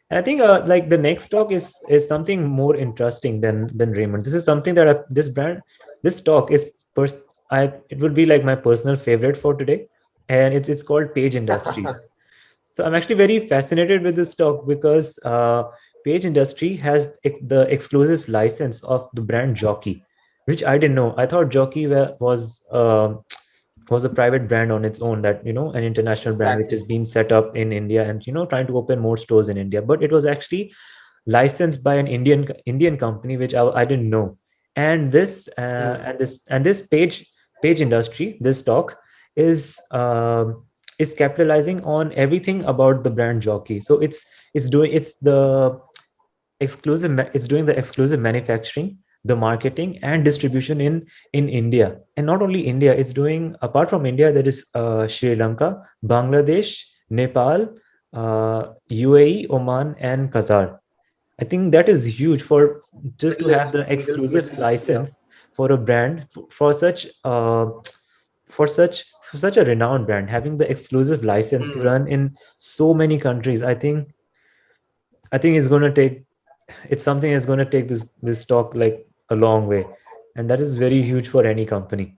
And I think like the next stock is something more interesting than Raymond. This is something that this brand, this stock is it would be like my personal favorite for today, and it's called Page Industries. So I'm actually very fascinated with this stock because Page Industry has the exclusive license of the brand Jockey, which I didn't know. I thought Jockey was a private brand on its own, that an international brand which Exactly. has been set up in India and trying to open more stores in India. But it was actually licensed by an Indian company, which I didn't know. And Hmm. this Page Industry, this stock is is capitalizing on everything about the brand Jockey. So it's doing the exclusive manufacturing, the marketing and distribution in India. And not only India, it's doing, apart from India, there is Sri Lanka, Bangladesh, Nepal, UAE, Oman and Qatar. I think that is huge for just to Middle have East, the exclusive Middle East, yeah. license for a brand, for such a renowned brand, having the exclusive license to Hmm. run in so many countries. I think it's something that's going to take this stock like a long way, and that is very huge for any company.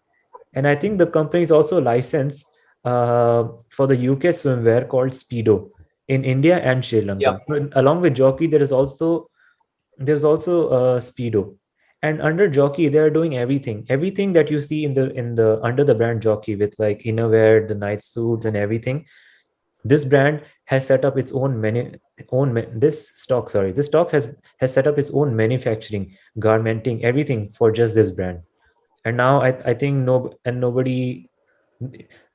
And I think the company is also licensed for the UK swimwear called Speedo in India and Sri Yeah. Lanka. So along with Jockey, there's also Speedo, and under Jockey they are doing everything that you see in the under the brand Jockey, with like innerwear, the night suits and everything. This brand has set up its own this stock has set up its own manufacturing, garmenting, everything for just this brand. And now I think nobody,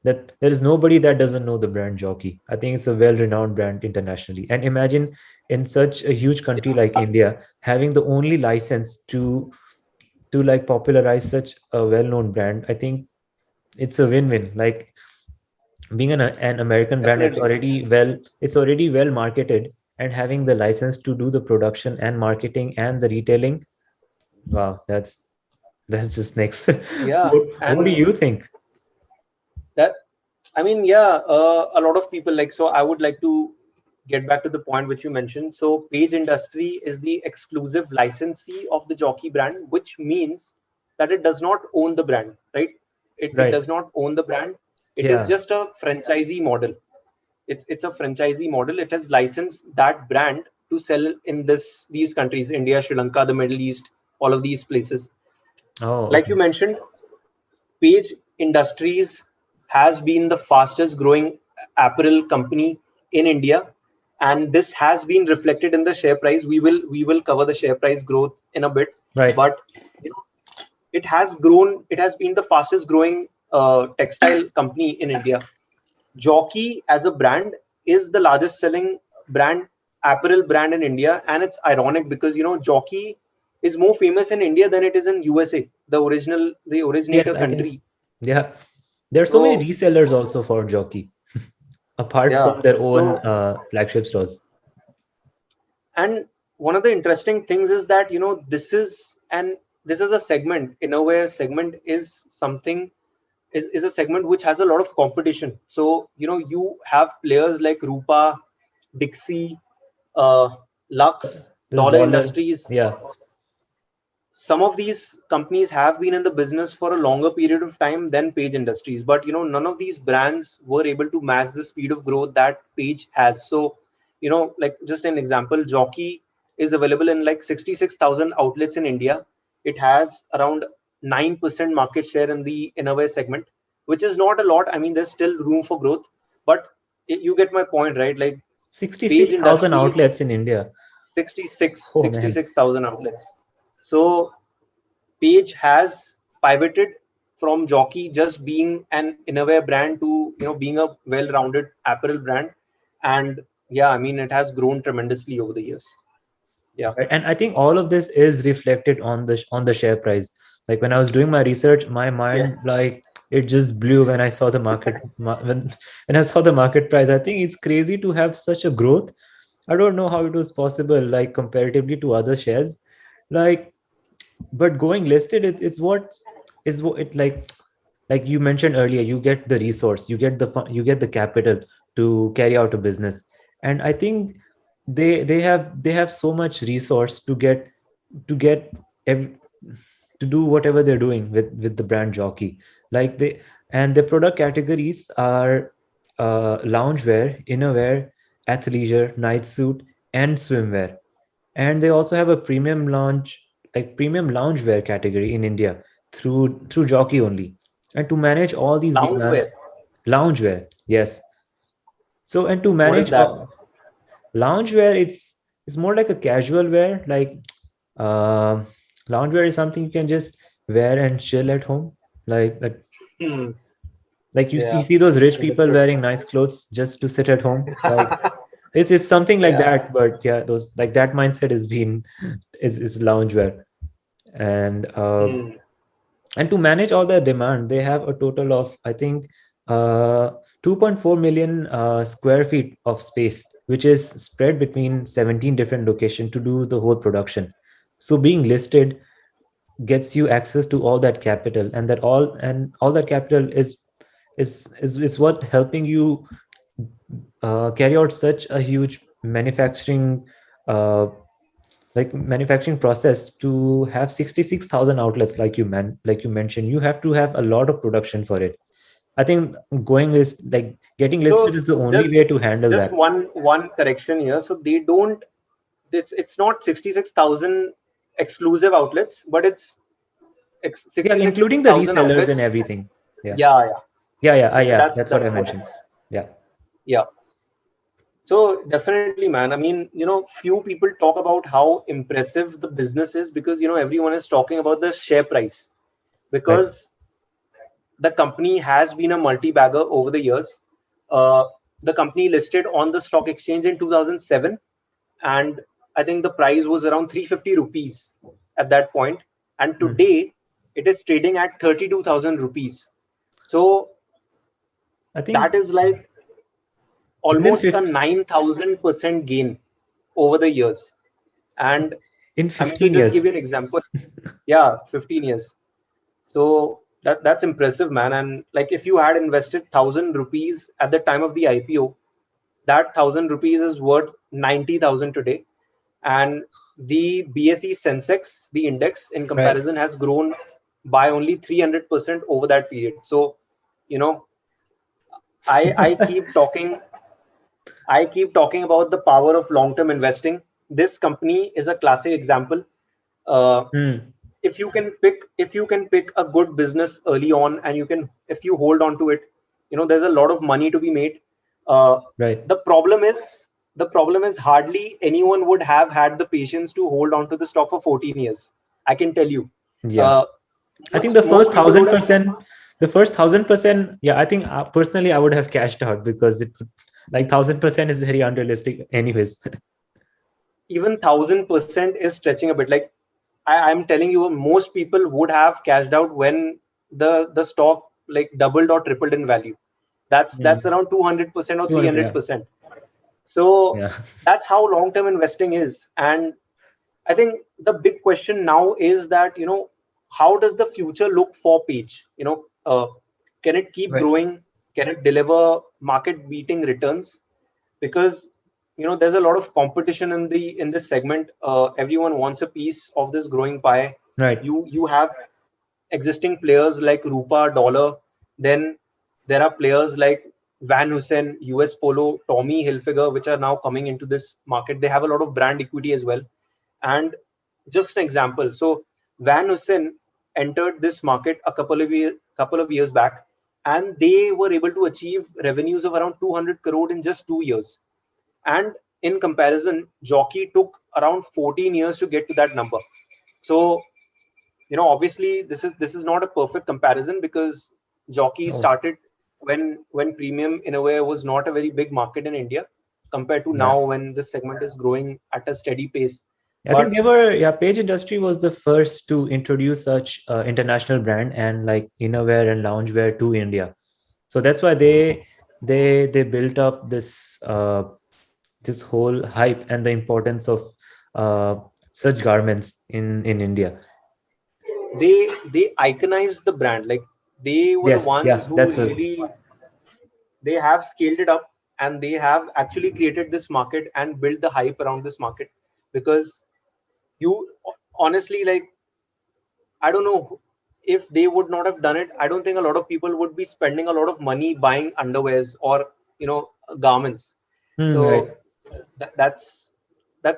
that there is nobody that doesn't know the brand Jockey. I think it's a well-renowned brand internationally. And imagine, in such a huge country like India, having the only license to like popularize such a well-known brand. I think it's a win-win. Like, being an American brand, Definitely. it's already well marketed, and having the license to do the production and marketing and the retailing. Wow, that's just next. So Yeah. what do And you think? that, I mean, yeah, a lot of people like, so I would like to get back to the point which you mentioned. So Page Industry is the exclusive licensee of the Jockey brand, which means that it does not own the brand, right? It Right. does not own the brand. It is Yeah. just a franchisee model. It's a franchisee model. It has licensed that brand to sell in these countries, India, Sri Lanka, the Middle East, all of these places. Oh, Like you okay. mentioned, Page Industries has been the fastest growing apparel company in India, and this has been reflected in the share price. We will cover the share price growth in a bit, Right. but you know, it has grown. It has been the fastest growing textile company in India. Jockey as a brand is the largest selling brand apparel brand in India, and it's ironic because Jockey is more famous in India than it is in USA, the Yes, originator I think. country. Yeah, there are so many So resellers also for Jockey, apart yeah, from their own so flagship stores. and one of the interesting things is that this is a segment, innerwear segment is something, is a segment which has a lot of competition. So you have players like Rupa, Dixie, uh, Lux, This Dollar dollar. Industries. Yeah. Some of these companies have been in the business for a longer period of time than Page Industries, but none of these brands were able to match the speed of growth that Page has. So like just an example, Jockey is available in like 66,000 outlets in India. It has around 9% market share in the innerwear segment, which is not a lot. I mean, there's still room for growth, but you get my point, right? Like Page 66,000 Industries, outlets in India. 66 Oh man. 66,000 outlets. So Page has pivoted from Jockey just being an innerwear brand to being a well-rounded apparel brand, and yeah, I mean it has grown tremendously over the years. Yeah, Right. And I think all of this is reflected on the share price. Like, when I was doing my research, my yeah, mind, like, it just blew when I saw the when I saw the market price. I think it's crazy to have such a growth. I don't know how it was possible, like, comparatively to other shares. Like, but going listed, it's what is what it like you mentioned earlier, you get the resource, you get the capital to carry out a business. And I think they have so much resource to get ev- to do whatever they're doing with the brand Jockey. Like they and the product categories are loungewear, innerwear, athleisure, night suit, and swimwear. And they also have a premium loungewear category in India through Jockey only. And to manage all these demands, Loungewear. loungewear, yes. So and to What is manage that? loungewear, it's more like a casual wear. Like uh, loungewear is something you can just wear and chill at home. Hmm. Like you Yeah. see those rich people Understood. wearing nice clothes just to sit at home. Like it's something like Yeah. that. But yeah, those like that mindset is being is loungewear. And Hmm. and to manage all the demand, they have a total of, I think, 2.4 million square feet of space, which is spread between 17 different locations to do the whole production. So being listed gets you access to all that capital, and all that capital is what helping you carry out such a huge uh, manufacturing process. To have 66,000 outlets, like you mentioned, you have to have a lot of production for it. I think getting listed So is the only just way to handle just that. one correction here. So they don't. It's not 66,000 exclusive outlets, but it's Yeah, including the 66,000 resellers and outlets. everything. Yeah, Yeah, yeah. yeah, That's that's what I that's what. mentioned. Yeah. Yeah. So definitely, man. I mean, few people talk about how impressive the business is because everyone is talking about the share price Right. because the company has been a multi-bagger over the years. Uh, the company listed on the stock exchange in 2007, and I think the price was around 350 rupees at that point. And Hmm. today, it is trading at 32,000 rupees. So I think that is like within almost a 9,000% gain over the years. And in I mean, to 15 just years. give you an example, yeah, 15 years. So that's impressive, man. And like if you had invested 1,000 rupees at the time of the IPO, that 1,000 rupees is worth 90,000 today. And the BSE Sensex, the index in Right. comparison, has grown by only 300% over that period. So, you know, I keep talking. I keep talking about the power of long-term investing. This company is a classic example. Uh, Hmm. if you can pick a good business early on, and if you hold on to it, there's a lot of money to be made. uh, Right. the problem is the problem is hardly anyone would have had the patience to hold on to the stock for 14 years. I can tell you. Yeah. uh, I think most the first most people would thousand have. percent, the first 1,000%. Yeah, I think personally I would have cashed out because like 1,000% is very unrealistic, anyways. Even 1,000% is stretching a bit. Like I'm telling you, most people would have cashed out when the stock like doubled or tripled in value. That's Hmm. around 200% or 200. Yeah. 300%. So Yeah. that's how long term investing is. And I think the big question now is that how does the future look for Page? Can it keep Right. growing? Can it deliver market beating returns? Because there's a lot of competition in this segment. Everyone wants a piece of this growing pie. Right. You have existing players like Rupa, Dollar. Then there are players like Van Heusen, US Polo, Tommy Hilfiger, which are now coming into this market. They have a lot of brand equity as well. And just an example, so Van Heusen entered this market a couple of years back, and they were able to achieve revenues of around 200 crore in just 2 years. And in comparison, Jockey took around 14 years to get to that number. So obviously this is not a perfect comparison because Jockey Oh, started when premium innerwear was not a very big market in India compared to yeah. now when this segment is growing at a steady pace. I think But they were, yeah, Page Industry was the first to introduce such international brand and like innerwear and loungewear to India. So that's why they built up this whole hype and the importance of uh, such garments in India. they iconized the brand. Like they were the Yes, ones yeah, who that's what. really they have scaled it up. and they have actually created this market and built the hype around this market. Because you honestly, like, I don't know, if they would not have done it, I don't think a lot of people would be spending a lot of money buying underwears or, you know, garments. Right. So that's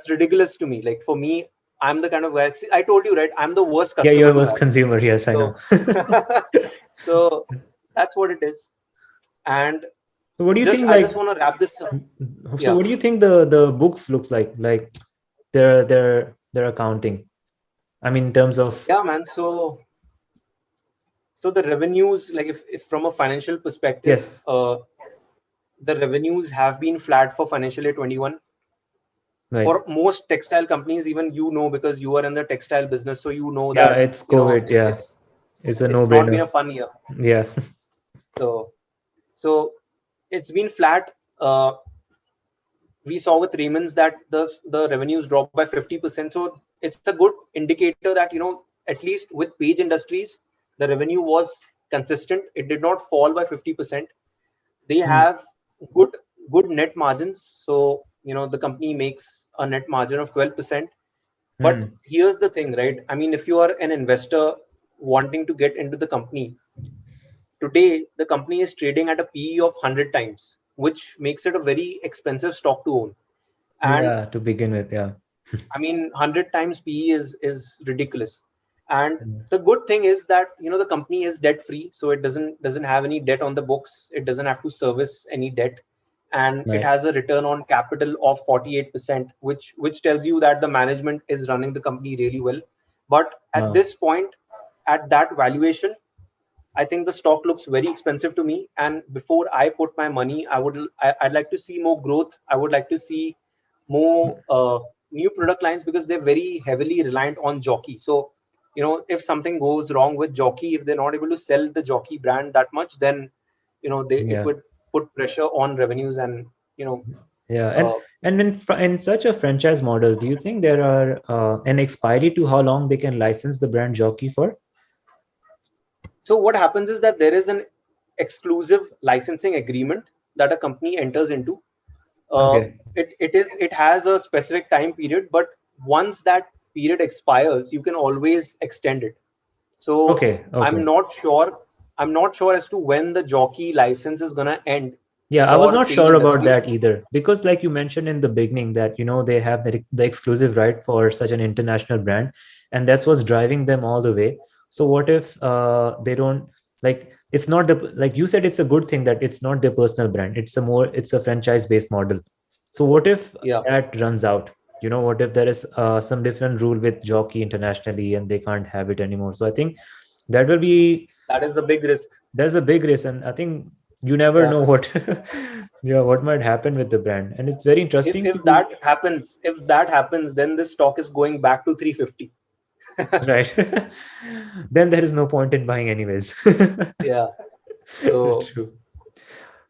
ridiculous to me. Like, for me, I'm the kind of guy. See, I told you, right? I'm the worst Yeah, customer you're to worst have. consumer. Yes, I know. So so that's what it is. And So what do you just think? I just Like, want to wrap this up. so Yeah. what do you think the books looks like? Like their accounting. I mean, in terms of Yeah, man. So the revenues, like, if from a financial perspective, yes, the revenues have been flat for financial year 21 right. for most textile companies. Even, you know, because you are in the textile business, so you know Yeah, that, it's you know, COVID. Yeah, it's a it's not been no-brainer. a fun year. Yeah. So so it's been flat. We saw with Raymond's that the revenues dropped by 50%. So it's a good indicator that, you know, at least with Page Industries, the revenue was consistent. It did not fall by 50%. They Hmm. have good good net margins. So, you know, the company makes a net margin of 12%. But Hmm. here's the thing, right? I mean, if you are an investor wanting to get into the company, today the company is trading at a PE of 100 times, which makes it a very expensive stock to own. And Yeah, to begin with. Yeah. I mean, 100 times PE is ridiculous. And Hmm. the good thing is that, you know, the company is debt free, so it doesn't have any debt on the books. It doesn't have to service any debt, and it Right. has a return on capital of 48%, which tells you that the management is running the company really well. But at Wow. this point, at that valuation, I think the stock looks very expensive to me. And before I put my money, I'd like to see more growth. I would like to see more new product lines, because they're very heavily reliant on Jockey. So, you know, if something goes wrong with Jockey, if they're not able to sell the Jockey brand that much, then, you know, they it Yeah. would put pressure on revenues. And, you know, Yeah. uh, And in such a franchise model, do you think there are an expiry to how long they can license the brand Jockey for? so what happens is that there is an exclusive licensing agreement that a company enters into. uh, Okay. it has a specific time period, but once that period expires, you can always extend it. So Okay. i'm Okay. not sure i'm not sure as to when the Jockey license is going to end Yeah, I was for not Page sure about Industries. that either because, like you mentioned in the beginning, that they have the exclusive right for such an international brand, and that's what's driving them all the way. So, what if they don't like? It's not the like you said. It's a good thing that it's not their personal brand. It's a franchise based model. So, what if Yeah, that runs out? What if there is some different rule with Jockey internationally and they can't have it anymore? So, I think that will be that is a big risk. there's a big risk, and I think you never Yeah, know what yeah, what might happen with the brand, and it's very if interesting if to that happens, then this stock is going back to 350. right. Then there is no point in buying anyways. Yeah, so True.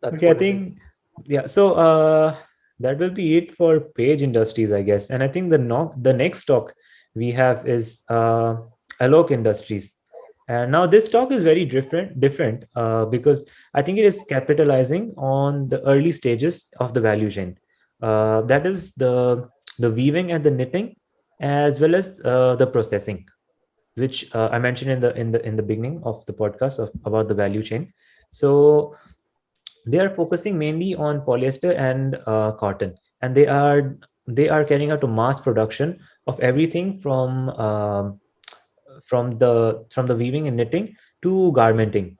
that's Okay, I what it is. think yeah. So that will be it for Page Industries, I guess. And I think the next stock we have is Alok Industries. And now this stock is very different because I think it is capitalizing on the early stages of the value chain. That is the weaving and the knitting, as well as the processing, which I mentioned in the beginning of the podcast about the value chain. So they are focusing mainly on polyester and cotton, and they are carrying out a mass production of everything from the weaving and knitting to garmenting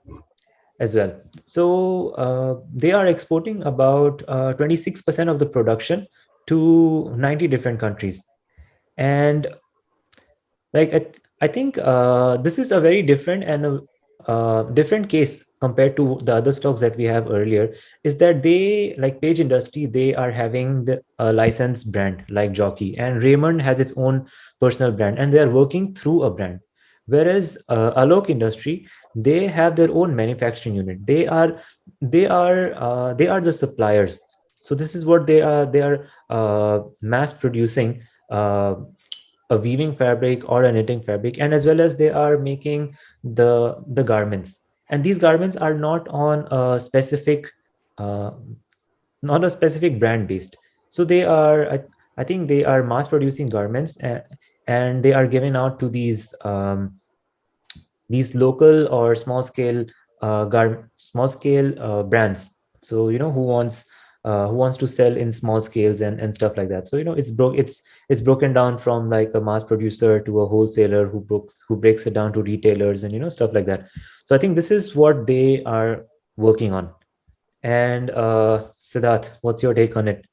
as well. So they are exporting about 26% of the production to 90 different countries. And like I think this is a very different and a different case compared to the other stocks that we have earlier, is that they, like Page Industry, they are having the licensed brand like Jockey, and Raymond has its own personal brand and they are working through a brand. Whereas Alok Industry, they have their own manufacturing unit. They are the suppliers. So this is what they are mass producing uh, a weaving fabric or a knitting fabric, and as well as they are making the garments. And these garments are not on a specific uh, not a specific brand based. So they are, I think they are mass producing garments, and they are given out to these local or small scale brands. So who wants to sell in small scales and stuff like that. So it's broken down from like a mass producer to a wholesaler who breaks it down to retailers and stuff like that. So I think this is what they are working on. And Siddharth, what's your take on it?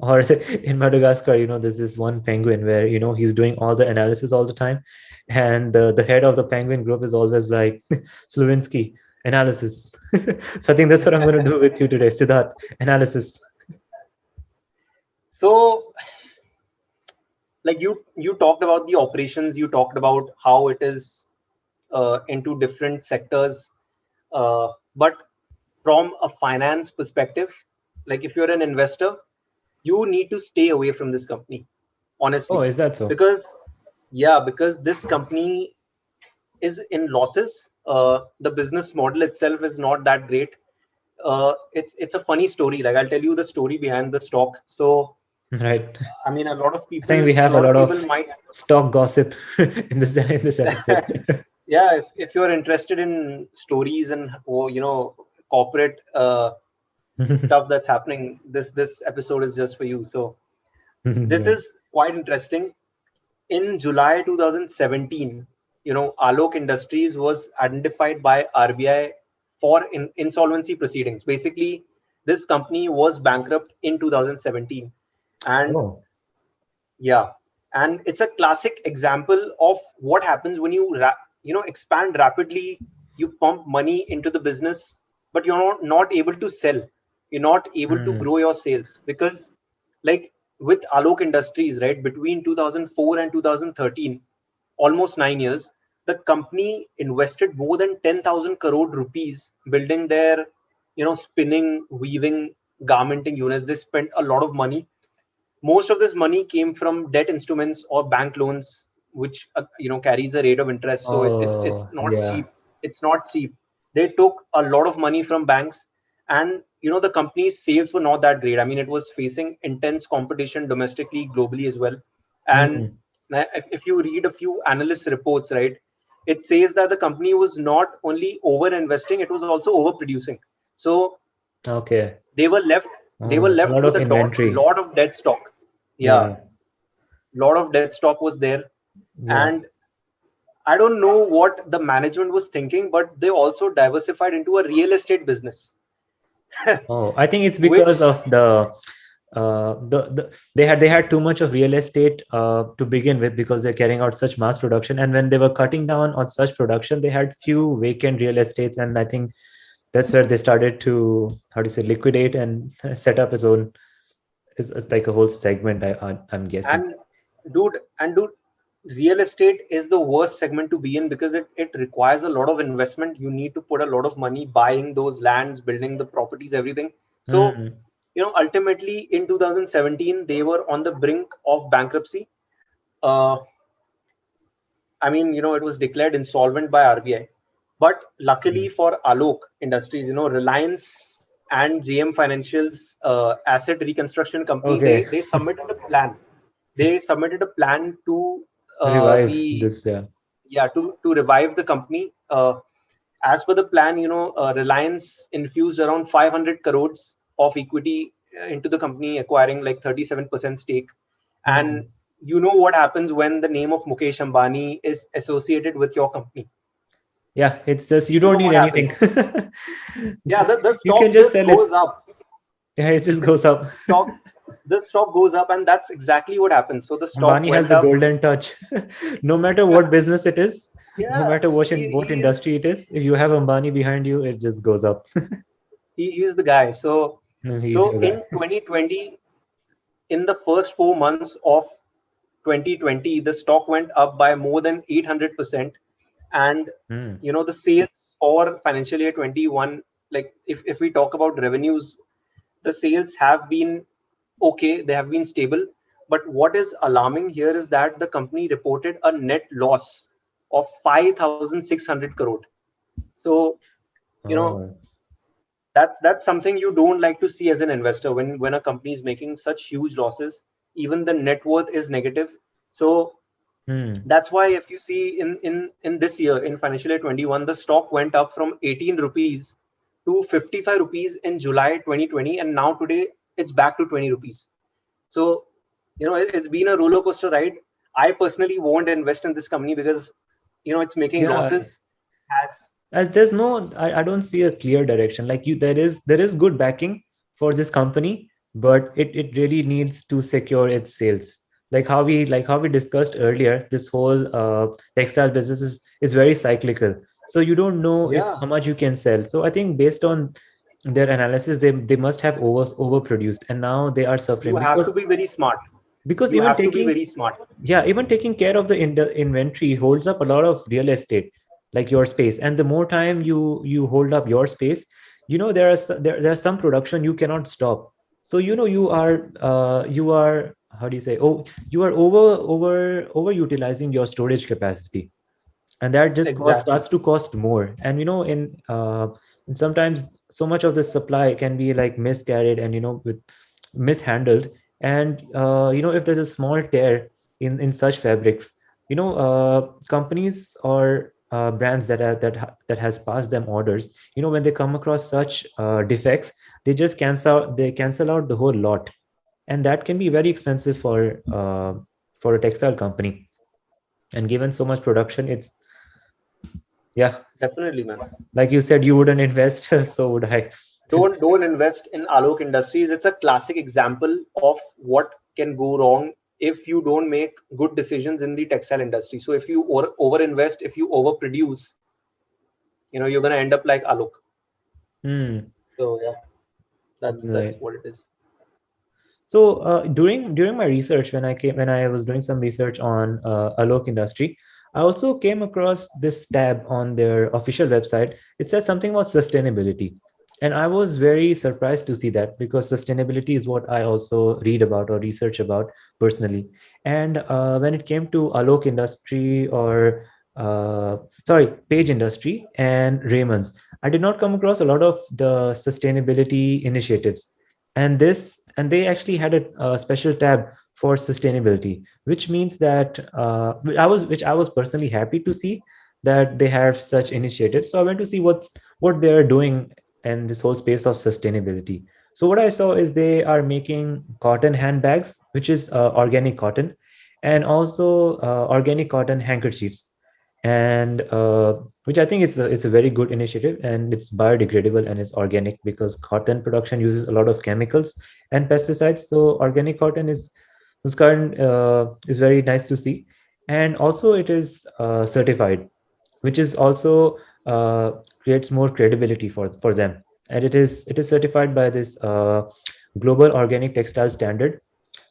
Or in Madagascar, there's this one penguin where he's doing all the analysis all the time, and the head of the penguin group is always like Slavinsky analysis. So I think that's what I'm going to do with you today, Siddharth. Analysis. So, like you talked about the operations, you talked about how it is into different sectors, but from a finance perspective, like if you're an investor, you need to stay away from this company, Oh, honestly, is that so? because because this company is in losses. The business model itself is not that great. It's a funny story. Like, I'll tell you the story behind the stock. So Right. I mean, I think we a have a lot lot of of people might, stock gossip in this episode. yeah, if you're interested in stories and corporate stuff that's happening, this episode is just for you. So this Right. is quite interesting. In July 2017, Alok Industries was identified by RBI for insolvency proceedings. Basically, this company was bankrupt in 2017, and Oh. yeah, and it's a classic example of what happens when you expand rapidly. You pump money into the business, but you're not able to sell. You're not able to Hmm. grow your sales because, like with Alok Industries, right, between 2004 and 2013, almost 9 years, the company invested more than 10,000 crore rupees building their, spinning, weaving, garmenting units. They spent a lot of money. Most of this money came from debt instruments or bank loans, which carries a rate of interest. So it's Oh, not yeah. cheap. It's not cheap. They took a lot of money from banks, and the company's sales were not that great. I mean, it was facing intense competition domestically, globally as well. And Hmm. if you read a few analyst reports, right, it says that the company was not only over investing, it was also overproducing. So Okay. they were left they were A left lot with of a inventory. lot of dead stock. Yeah, Yeah. lot of dead stock was there. Yeah. And I don't know what the management was thinking, but they also diversified into a real estate business, Oh, I think it's because which, of they had too much of real estate to begin with, because they're carrying out such mass production, and when they were cutting down on such production, they had few vacant real estates, and I think that's where they started to, how to say, liquidate and set up its own. It's like a whole segment. I'm guessing. and dude, real estate is the worst segment to be in because it requires a lot of investment. You need to put a lot of money buying those lands, building the properties, everything. So, Mm. ultimately in 2017, they were on the brink of bankruptcy. Uh, I mean, it was declared insolvent by RBI. But luckily for Alok Industries, Reliance and JM Financial's asset reconstruction company, Okay. they submitted a plan. They submitted a plan to Revive the this. Yeah. yeah to revive the company. As per the plan, Reliance infused around 500 crores of equity into the company, acquiring like 37% stake. And Mm. you know what happens when the name of Mukesh Ambani is associated with your company. Yeah, it's just you You don't know need what anything. happens. Yeah, the You can stock just just sell it. goes up. Yeah, it just goes up. Stock the stock goes up, and that's exactly what happens. So the stock Ambani has went the up. golden touch. No matter what business it is, no Yeah, matter what industry he's it is, if you have Ambani behind you, it just goes up. he's the guy. So No, he's so your in guy. 2020, in the first 4 months of 2020, the stock went up by more than 800%. And Hmm. the sales for financial year 21, like if we talk about revenues, the sales have been okay, they have been stable. But what is alarming here is that the company reported a net loss of 5,600 crore. So, you know, Oh. That's something you don't like to see as an investor when a company is making such huge losses. Even the net worth is negative. So Hmm. that's why if you see in this year, in financial year 21, the stock went up from 18 rupees to 55 rupees in July 2020, and now today it's back to 20 rupees. So it's been a roller coaster ride. I personally won't invest in this company because it's making Yeah, losses. Has as there's no, I don't see a clear direction. Like you, there is good backing for this company, but it really needs to secure its sales. Like how we discussed earlier, this whole textile business is very cyclical. So you don't know if Yeah, how much you can sell. So I think based on their analysis, they must have overproduced, and now they are you suffering have because to be very smart. because You even have to be taking very smart. yeah, even taking care of the inventory holds up a lot of real estate, like your space. And the more time you hold up your space, there's some production you cannot stop. So you are, how do you say, oh, you are overutilizing your storage capacity, and that just Exactly. starts to cost more. And and sometimes so much of the supply can be like miscarried, and with mishandled. And if there's a small tear in such fabrics, companies or brands that has passed them orders, when they come across such defects, they cancel out the whole lot. And that can be very expensive for a textile company. And given so much production, it's, yeah, Definitely, man. like you said, you wouldn't invest. So would I. Don't invest in Alok Industries. It's a classic example of what can go wrong if you don't make good decisions in the textile industry. So if you over invest, if you overproduce, you're gonna end up like Alok. Hmm. So yeah, that's Right. what it is. So during my research, when I was doing some research on Alok Industry, I also came across this tab on their official website. It said something about sustainability, and I was very surprised to see that, because sustainability is what I also read about or research about personally. And when it came to Alok Industry, or sorry, Page Industry and Raymond's, I did not come across a lot of the sustainability initiatives. And they actually had a special tab for sustainability, which means that which I was personally happy to see, that they have such initiatives. So I went to see what they're doing in this whole space of sustainability. So what I saw is they are making cotton handbags, which is organic cotton, and also organic cotton handkerchiefs. And which I think it's a very good initiative, and it's biodegradable and it's organic, because cotton production uses a lot of chemicals and pesticides. So organic cotton is very nice to see. And also it is certified, which is also uh, creates more credibility for them. And it is certified by this global organic textile standard,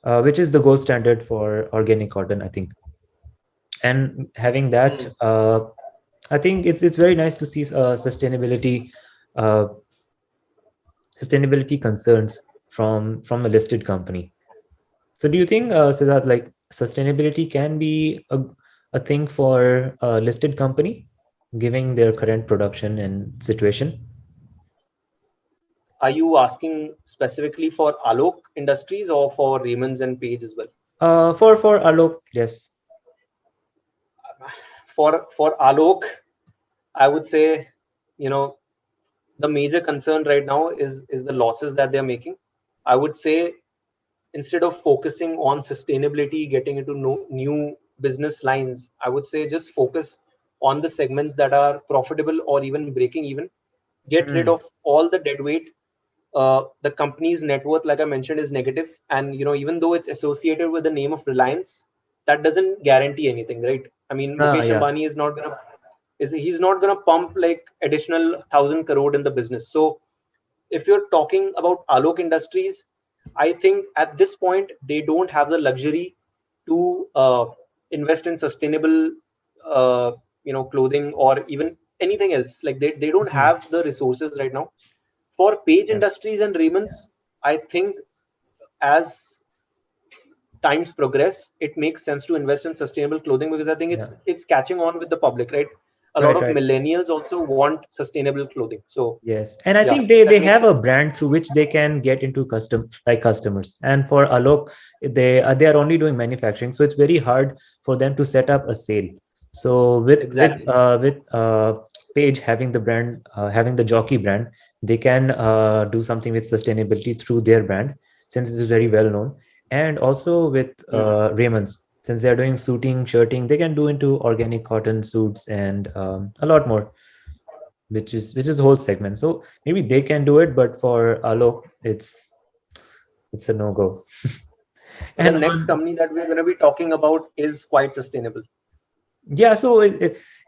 which is the gold standard for organic cotton, I think. And having that, Hmm. I think it's very nice to see uh, sustainability concerns from a listed company. So do you think, Siddharth, like sustainability can be a thing for a listed company, giving their current production and situation? Are you asking specifically for Alok Industries or for Raymond's and Page as well? For Alok, yes. For Alok, I would say, you know, the major concern right now is the losses that they're making. I would say instead of focusing on sustainability, getting into new business lines, I would say just focus on the segments that are profitable or even breaking even. Get rid Hmm. of all the dead weight. The company's net worth, like I mentioned, is negative, and even though it's associated with the name of Reliance, that doesn't guarantee anything, right? I mean, Mukesh Yeah. Ambani is he's not gonna pump like additional 1,000 crore in the business. So if you're talking about Alok Industries, I think at this point they don't have the luxury to invest in sustainable, uh, clothing or even anything else. Like they don't Hmm. have the resources right now. For Page Yeah. Industries and Raymond's, I think as times progress, it makes sense to invest in sustainable clothing because I think Yeah. it's catching on with the public, right? a lot Right, of right. millennials also want sustainable clothing. So Yes, and I yeah, think they that makes have a sense. brand through which they can get into customers. And for Alok, they are only doing manufacturing, so it's very hard for them to set up a sale. So Exactly. with Page having the brand, having the jockey brand, they can do something with sustainability through their brand, since it is very well known. And also with Hmm. Raymond's, since they are doing suiting, shirting, they can do into organic cotton suits and a lot more, which is a whole segment. So maybe they can do it, but for Alok, it's a no go. So the And next on company that we're going to be talking about is quite sustainable. Yeah, so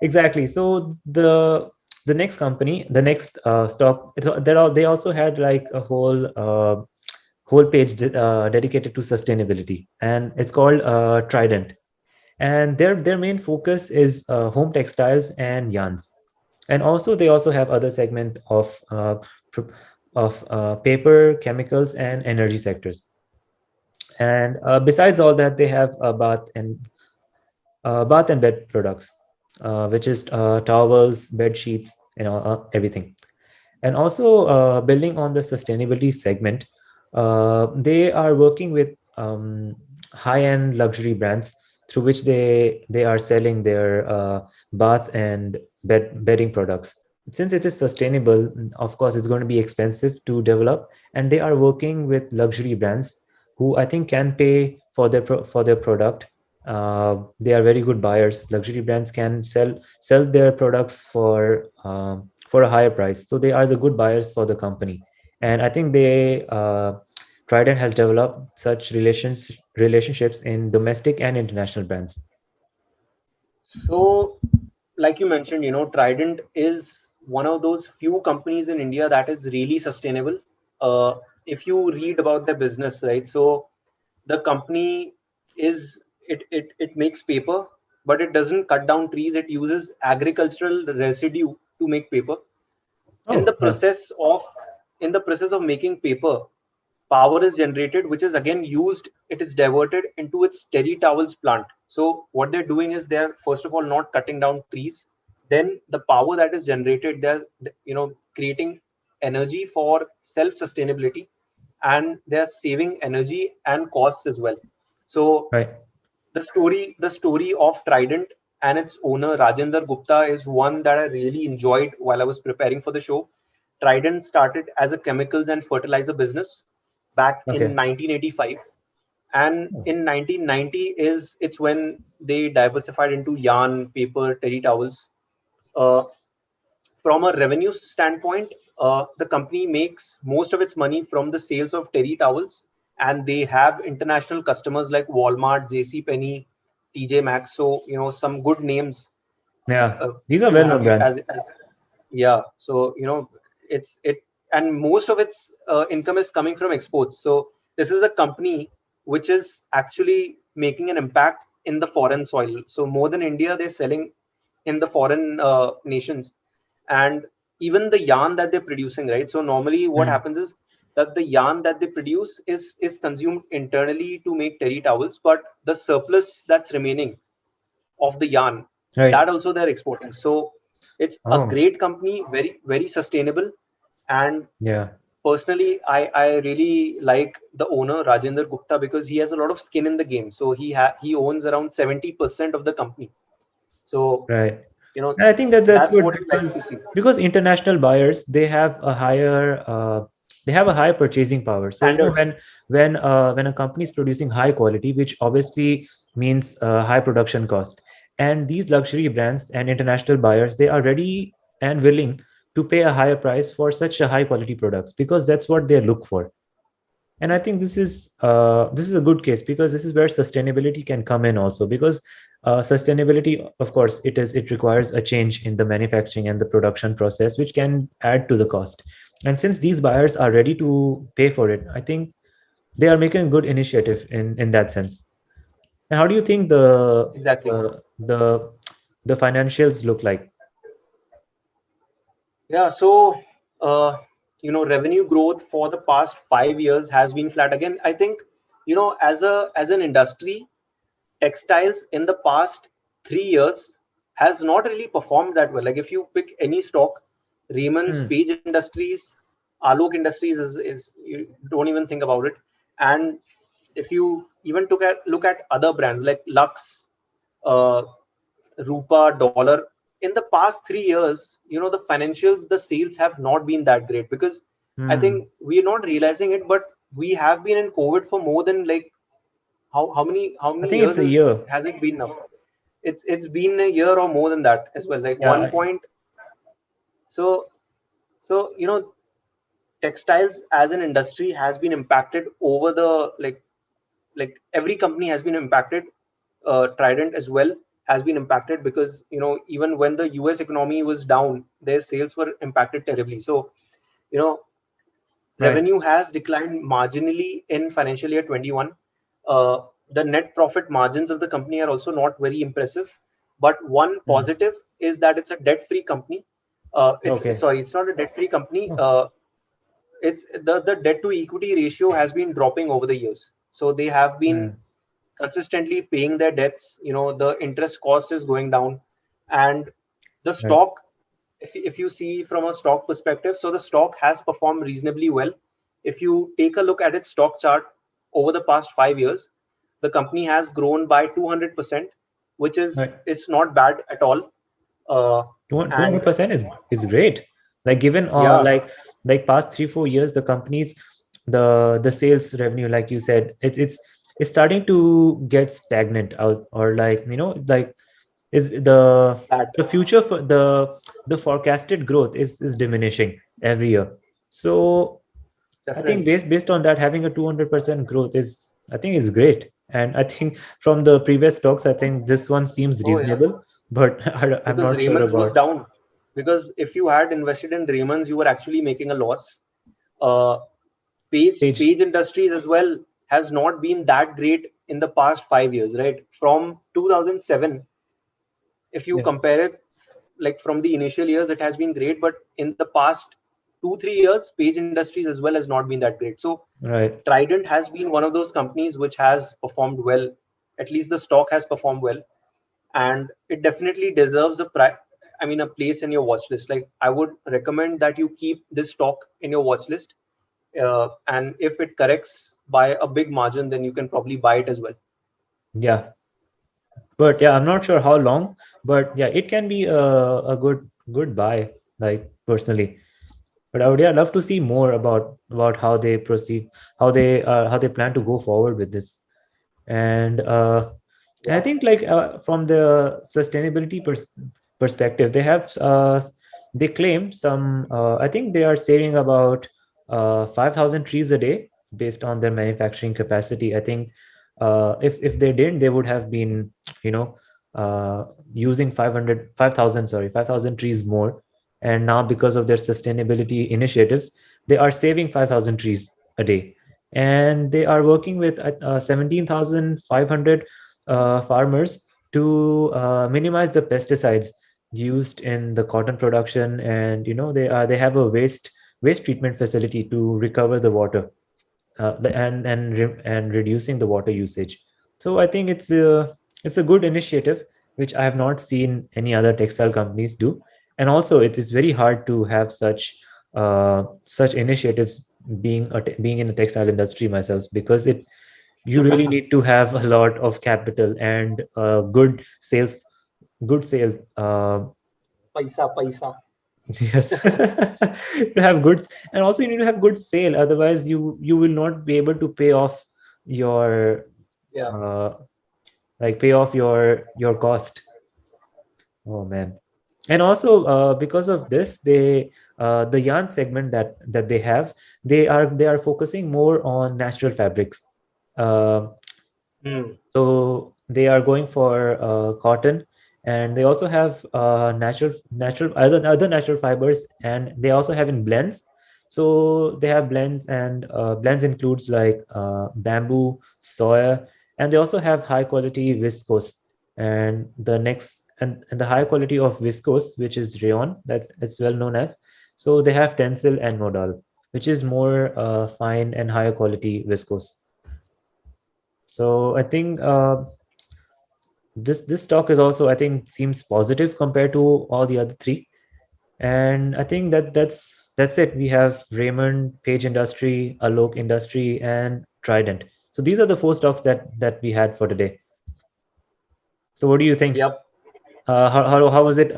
exactly. So the next company, the next stock, they also had like a whole page dedicated to sustainability, and it's called Trident. And their main focus is home textiles and yarns. And also they also have other segment pr- of paper, chemicals, and energy sectors. And besides all that, they have bath and bed products, which is towels, bed sheets, everything. And also building on the sustainability segment, they are working with high-end luxury brands through which they are selling their bath and bedding products. Since it is sustainable, of course it's going to be expensive to develop, and they are working with luxury brands who I think can pay for for their product. They are very good buyers. Luxury brands can sell their products for a higher price, so they are the good buyers for the company. And I think Trident has developed such relationships in domestic and international brands. So, like you mentioned, Trident is one of those few companies in India that is really sustainable. Uh, if you read about their business, right? So the company it makes paper, but it doesn't cut down trees. It uses agricultural residue to make paper. In the Oh, process of in the process of making paper, power is generated, which is again used. It is diverted into its terry towels plant. So what they're doing is they're first of all not cutting down trees. Then the power that is generated, they're creating energy for self sustainability, and they're saving energy and costs as well. So right. the story of Trident and its owner Rajendra Gupta is one that I really enjoyed while I was preparing for the show. Trident started as a chemicals and fertilizer business back in Okay. 1985, and Oh, in 1990 is it's when they diversified into yarn, paper, terry towels. Uh, from a revenue standpoint, the company makes most of its money from the sales of terry towels, and they have international customers like Walmart, JC Penney, TJ Maxx. So some good names yeah, these are to well-known have you brands. as yeah. So it and most of its income is coming from exports. So this is a company which is actually making an impact in the foreign soil. So more than India, they're selling in the foreign nations. And even the yarn that they're producing, right? So normally what Hmm. happens is that the yarn that they produce is consumed internally to make terry towels, but the surplus that's remaining of the yarn, Right. that also they're exporting. So it's a Oh, great company, very very sustainable. And yeah. personally, I really like the owner Rajendra Gupta because he has a lot of skin in the game. So he owns around 70% of the company. So Right. you know And I think that that's that's good what you like to see. because international buyers, they have a higher purchasing power. So Standard. when a company is producing high quality, which obviously means high production cost, and these luxury brands and international buyers, they are ready and willing to pay a higher price for such a high quality products because that's what they look for. And I think this is a good case because this is where sustainability can come in also, because sustainability, of course, it requires a change in the manufacturing and the production process, which can add to the cost. And since these buyers are ready to pay for it, I think they are making a good initiative in that sense. And how do you think Exactly. the financials look like? Yeah. So revenue growth for the past 5 years has been flat. Again, I think as an industry, textiles in the past 3 years has not really performed that well. Like if you pick any stock, Raymond's, Hmm. Page Industries, Alok Industries is you don't even think about it. And if you even look at other brands like Lux, uh, Rupa, Dollar, in the past 3 years, the financials, the sales have not been that great because I Hmm. think we're not realizing it, but we have been in COVID for more than like how I many think years it's a year. has it been now? It's been a year or more than that as well. Like Yeah. one point. So so textiles as an industry has been impacted over the like every company has been impacted. Trident as well has been impacted because even when the US economy was down, their sales were impacted terribly. So you know Right. revenue has declined marginally in financial year 21. Uh, the net profit margins of the company are also not very impressive. But one Hmm. positive is that it's a debt-free company. It's Okay. sorry, it's not a debt-free company. Oh. It's the debt to equity ratio has been dropping over the years. So they have been Hmm. consistently paying their debts. The interest cost is going down, and the Right. stock, if you see from a stock perspective, so the stock has performed reasonably well. If you take a look at its stock chart over the past 5 years, the company has grown by 200%, which is Right. it's not bad at all. Uh, and 200% is great. Like given yeah, like past 3 4 years, the companies, the sales revenue, like you said, it's starting to get stagnant out, or like like is that the future for the forecasted growth is diminishing every year. So I think definitely. based on that, having a 200% growth is, I think, is great. And I think from the previous talks, I think this one seems Oh yeah, reasonable, but I'm because not sure Raymond's was about down. Because if you had invested in Raymond's, you were actually making a loss. Uh, age. Page Industries as well has not been that great in the past 5 years, right? From 2007, if you Yeah. compare it, like from the initial years, it has been great, but in the past 2 3 years, Page Industries as well has not been that great. So Right. Trident has been one of those companies which has performed well. At least the stock has performed well, and it definitely deserves a place in your watch list. Like I would recommend that you keep this stock in your watch list, and if it corrects by a big margin, then you can probably buy it as well. Yeah. But yeah, I'm not sure how long, but yeah, it can be a good buy, like personally. But I would, yeah, love to see more about how they proceed, how they plan to go forward with this. And and I Yeah. think like from the sustainability perspective, they claim some, I think they are saving about 5,000 trees a day based on their manufacturing capacity. I think if they didn't, they would have been, you know uh, using 5,000, sorry, 5,000 trees more. And now because of their sustainability initiatives, they are saving 5,000 trees a day. And they are working with 17,500 farmers to minimize the pesticides used in the cotton production. And they have a waste treatment facility to recover the water, and reducing the water usage. So I think it's a good initiative, which I have not seen any other textile companies do. And also it's very hard to have such initiatives, being in the textile industry myself, because you really need to have a lot of capital and good sales. Paisa, paisa. Yes. To have good, and also you need to have good sale, otherwise you will not be able to pay off your Yeah. uh, pay off your cost. Oh man. And also because of this, the yarn segment that they are focusing more on natural fabrics. uh, Hmm. So they are going for cotton, and they also have natural other natural fibers, and they also have in blends. So they have blends, and blends includes like bamboo, soya, and they also have high quality viscose. And the high quality of viscose, which is rayon, that's well known as. So they have tencel and modal, which is more fine and higher quality viscose. So I think This stock is also, I think, seems positive compared to all the other three. And I think that's it. We have Raymond, Page Industry, Alok Industry, and Trident. So these are the four stocks that we had for today. So what do you think? Yep. How was it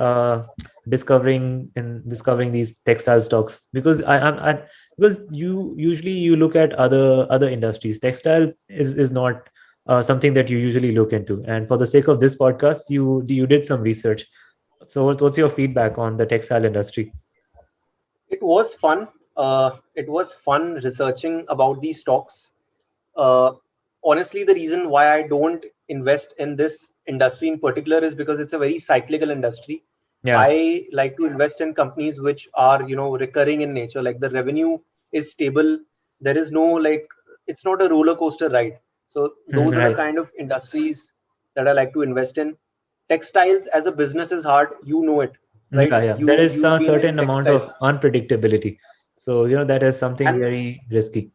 discovering these textile stocks? Because because you usually you look at other industries. Textile is not something that you usually look into. And for the sake of this podcast, you did some research. So what's your feedback on the textile industry? It was fun. It was fun researching about these stocks. Uh, Honestly, the reason why I don't invest in this industry in particular is because it's a very cyclical industry. Yeah. I like to invest in companies which are, recurring in nature. Like the revenue is stable. There is no like, it's not a roller coaster ride. So those are the Right. kind of industries that I like to invest in. Textiles as a business is hard. You know it, right? Yeah. There You is you've a been in certain amount of textiles, unpredictability. So that is something and very risky.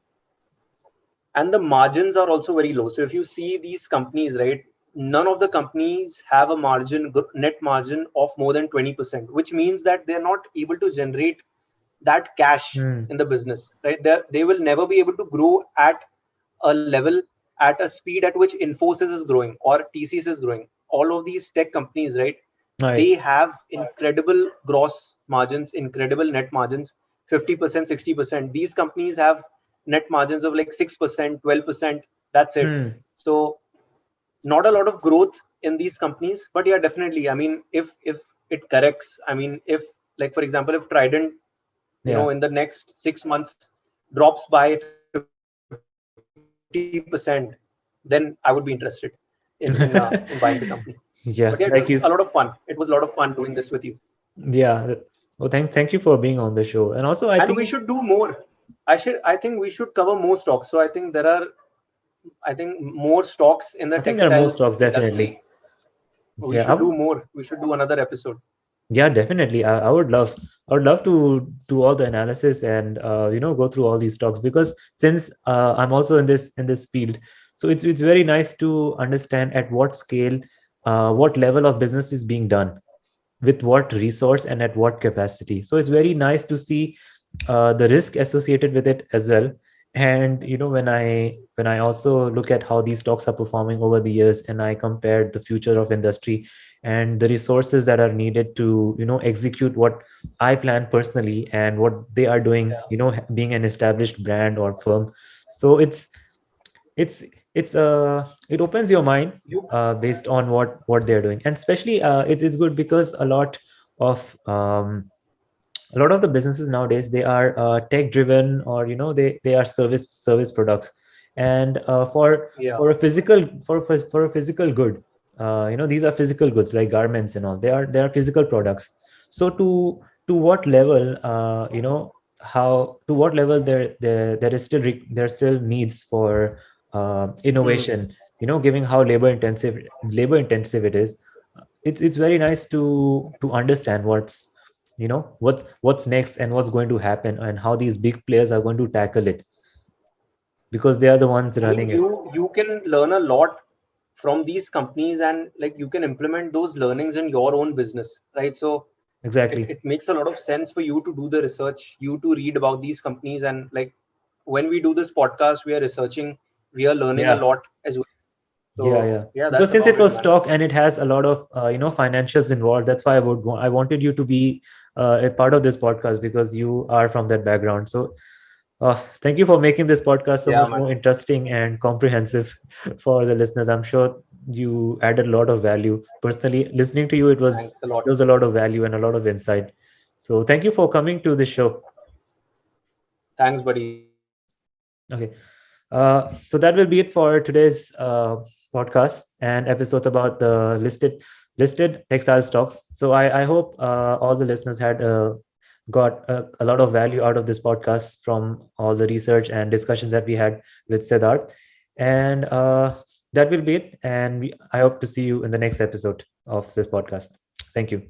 the margins are also very low. So if you see these companies, right, none of the companies have a net margin of more than 20%, which means that they're not able to generate that cash Hmm. in the business, right? They will never be able to grow at a level, at a speed at which Infosys is growing or TCS is growing. All of these tech companies, right, Right. they have incredible gross margins, incredible net margins, 50%, 60%. These companies have net margins of like 6%, 12%. That's it. Hmm. So not a lot of growth in these companies, but yeah, definitely. I mean, if it corrects, I mean, if like for example, if Trident, Yeah. in the next 6 months drops by 50%, then I would be interested in buying the company. But yeah, it was a lot of Yeah. fun. Like you. It was a lot of fun doing this with you. Yeah. Well, thank you for being on the show. And also, I And we think should do more. I think we should cover more stocks. So I think there are, I think, more stocks in the there are more textiles stocks definitely. industry. We Yeah. should do more. We should do another episode. Yeah, definitely. I would love to do all the analysis and go through all these stocks, because since I'm also in this field, so it's very nice to understand at what scale, what level of business is being done, with what resource and at what capacity. So it's very nice to see the risk associated with it as well. And when I also look at how these stocks are performing over the years, and I compare the future of industry and the resources that are needed to execute what I plan personally and what they are doing, being an established brand or firm. So it's it opens your mind You, based on what they're doing. And especially it's good because a lot of the businesses nowadays, they are tech driven, or they are service products. And yeah, for a physical for a physical good, these are physical goods like garments and all. They are physical products. So to what level, how to what level there is still there are still needs for hmm. innovation, given how labor intensive it is. It's very nice to understand what's next and what's going to happen, and how these big players are going to tackle it, because they are the ones I mean, running it. you can learn a lot from these companies, and like you can implement those learnings in your own business, right? So Exactly. it makes a lot of sense for you to do the research, you to read about these companies, and like when we do this podcast, we are researching, we are learning a Yeah. lot as well. Yeah. So yeah, Because that's since it about it, was man. stock and it has a lot of financials involved, that's why I wanted you to be a part of this podcast, because you are from that background. So thank you for making this podcast so Yeah, much man. more interesting and comprehensive for the listeners. I'm sure you added a lot of value. Personally, listening to you, Thanks a lot. it was a lot of value and a lot of insight. So thank you for coming to the show. Thanks, buddy. Okay. So that will be it for today's podcast and episodes about the listed textile stocks. So I hope all the listeners had got a lot of value out of this podcast from all the research and discussions that we had with Siddharth. And that will be it. And I hope to see you in the next episode of this podcast. Thank you.